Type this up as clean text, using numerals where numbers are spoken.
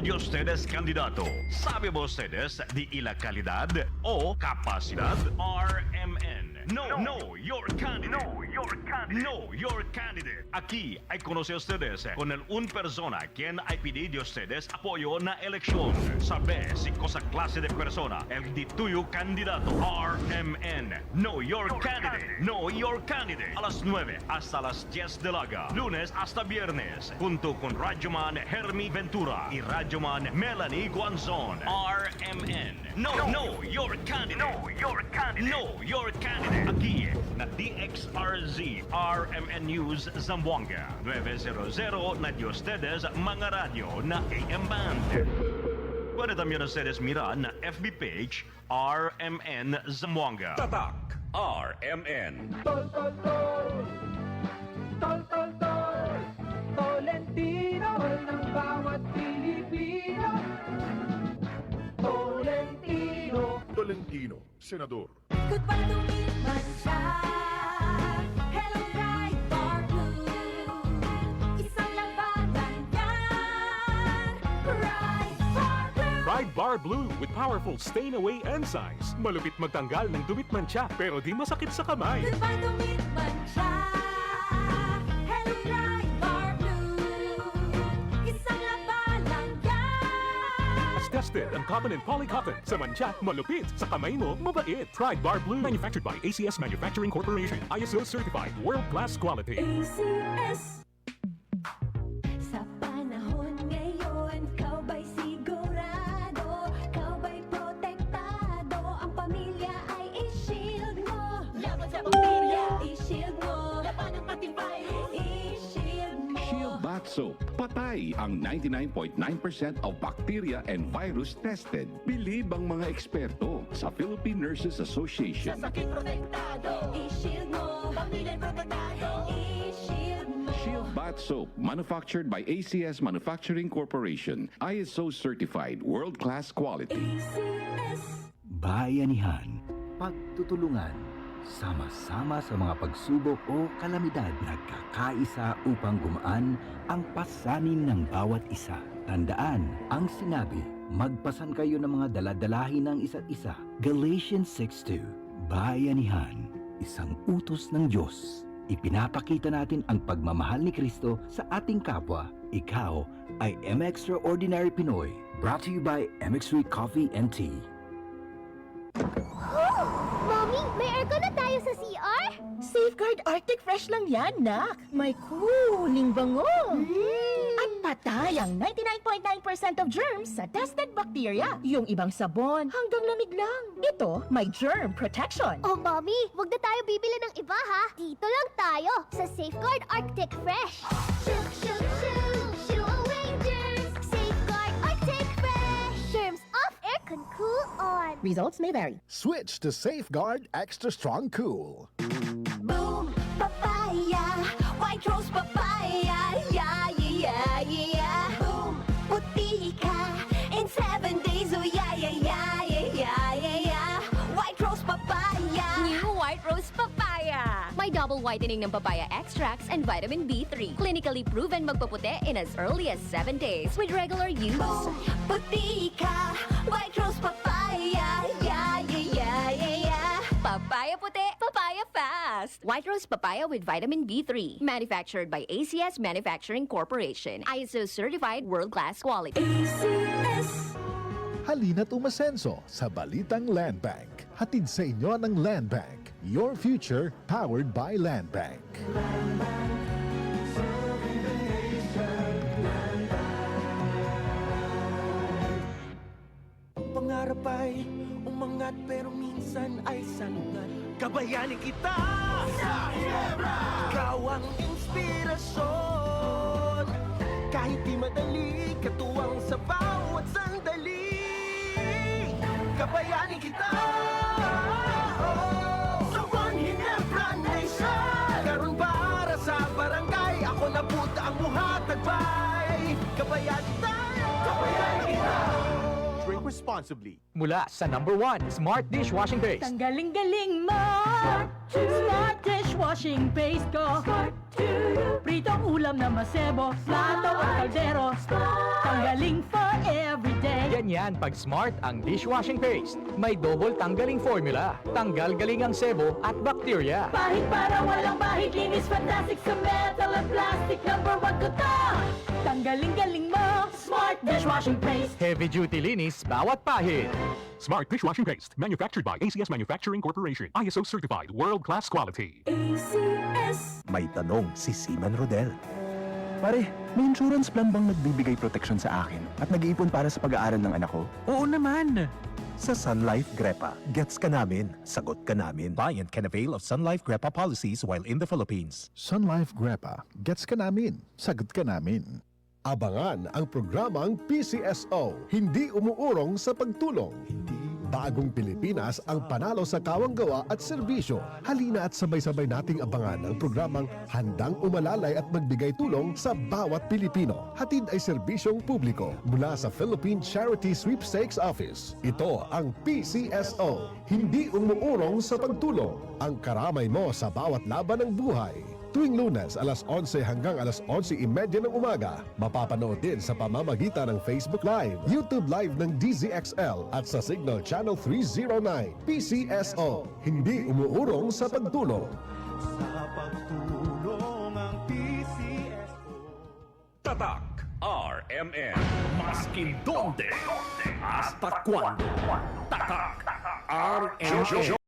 de ustedes candidato. ¿Sabe ustedes de la calidad o capacidad? RMN. No, your candidate. No, your candidate. Aquí hay conoce ustedes con un persona quien hay pedido ustedes apoyo na eleksyon. Sabe si cosa clase de persona el di tuyo candidato. RMN. No, your candidate. No, your candidate. A las 9 hasta las 10 de la lunes hasta viernes, junto con Radyoman Hermie Ventura y Radyoman Melanie Guanzon. RMN. No, your candidate. No, your candidate. Aquí na DXRZ RMN News Zamboanga 900 na de ustedes mga radyo na AM Band. Pwede también ustedes mirar na FB page RMN Zamboanga. Tatak RMN. Tol, tol, tol. Tol, tol, tol. Tolentino. Tol ng bawat Pilipino. Tolentino. Tolentino, senador. Goodbye to man siya. Hello, bright bar blue. Isang labanan yan. Bright bar blue. Pride Bar Blue with powerful stain-away enzymes. Malupit magtanggal ng dumit mancha pero di masakit sa kamay. Goodbye to man siya. Hello, bright bar blue. Isang labanan yan. As tested ang cotton and polycotton. Sa mancha, malupit. Sa kamay mo, mabait. Pride Bar Blue. Manufactured by ACS Manufacturing Corporation. ISO certified. World-class quality. ACS. Sa panahon ngayon, kau ba'y sigurado? Kau ba'y protektado? Ang pamilya ay i-shield mo. Laban sa pamilya, i-shield mo. Laban ng matibay, i-shield mo. Shield Bath Soap. Patay ang 99.9% of bacteria and virus tested. Bilib ang mga eksperto sa Philippine Nurses Sa Association. sakit protektado, i-shield mo. Pamilya protektado, i-shield mo. Shield Bath Soap, manufactured by ACS Manufacturing Corporation. ISO certified, world-class quality. ACS. Bayanihan, pagtutulungan, sama-sama sa mga pagsubok o kalamidad, nagkakaisa upang gumaan ang pasanin ng bawat isa. Tandaan ang sinabi, magpasan kayo ng mga daladalahin ng isa't isa. Galatians 6:2. Bayanihan, isang utos ng Diyos. Ipinapakita natin ang pagmamahal ni Kristo sa ating kapwa. Ikaw ay M Extraordinary Pinoy. Brought to you by MX3 Coffee and Tea. Mommy, may aircon na tayo sa CR? Safeguard Arctic Fresh lang yan, nak. May cooling bango. At patay ang 99.9% of germs sa tested bacteria. Yung ibang sabon, hanggang lamig lang. Ito, may germ protection. Oh, Mommy, wag na tayo bibili ng iba ha. Dito lang tayo sa Safeguard Arctic Fresh. Shoo, shoo, shoo, shoo away germs. Safeguard Arctic Fresh. Germs off, aircon cool on. Results may vary. Switch to Safeguard Extra Strong Cool. Boom, papaya, white rose papaya, yeah, yeah, yeah. Boom, puti ka in 7 days, oh yeah, yeah, yeah, yeah, yeah, yeah. White rose papaya. New White Rose Papaya. May double whitening ng papaya extracts and vitamin B3. Clinically proven magpaputi in as early as 7 days with regular use. Boom, puti ka, white rose papaya, yeah, yeah, yeah, yeah, yeah. Papaya puti, papaya fast. White Rose Papaya with vitamin B3. Manufactured by ACS Manufacturing Corporation. ISO certified world-class quality. ACS. Halina't umasenso sa Balitang Land Bank. Hatid sa inyo ng Land Bank. Your future powered by Land Bank. Pangarap ay umangat pero minsan ay sangat. Kabayanin kita sa Ginebra. Ikaw ang inspirasyon. Kahit di madali, katuwang sa bawat sandali. Kabayanin kita sa One Ginebra Nation. Karon para sa barangay, ako na puta ang muhatagpay. Kabayanin tayo, kabayanin kita. Drink responsibly. Mula sa #1 Smart Dishwashing Base. Tanggaling-galing mo. Smart dishwashing paste ko. Pritong ulam na masebo. Plato at kaldero. Tanggaling forever. yan pag Smart ang dishwashing paste. May double tanggaling formula. Tanggal galing ang sebo at bacteria. Pahit para walang pahit, linis fantastic sa metal at plastic. Number 1 ko to! Tanggaling-galing mo, Smart Dishwashing Paste. Heavy duty linis bawat pahit. Smart dishwashing paste, manufactured by ACS Manufacturing Corporation. ISO certified, world-class quality. ACS. May tanong si Seaman Rodel. Pare, may insurance plan bang nagbibigay protection sa akin at nag-iipon para sa pag-aaral ng anak ko? Oo naman! Sa Sun Life Grepa, gets ka namin, sagot ka namin. Client can avail of Sun Life Grepa policies while in the Philippines. Sun Life Grepa, gets ka namin, sagot ka namin. Abangan ang programang PCSO, hindi umuurong sa pagtulong. Bagong Pilipinas ang panalo sa kawanggawa at serbisyo. Halina at sabay-sabay nating abangan ang programang handang umalalay at magbigay tulong sa bawat Pilipino. Hatid ay serbisyong publiko mula sa Philippine Charity Sweepstakes Office. Ito ang PCSO, hindi umuurong sa pagtulong. Ang karamay mo sa bawat laban ng buhay. Tuwing Lunes, alas 11 hanggang alas 11:30 ng umaga. Mapapanood din sa pamamagitan ng Facebook Live, YouTube Live ng DZXL at sa Signal Channel 309. PCSO, hindi umuurong sa pagtulong. Tatak RMN. Maskin donde, hasta cuando. Tatak RMN.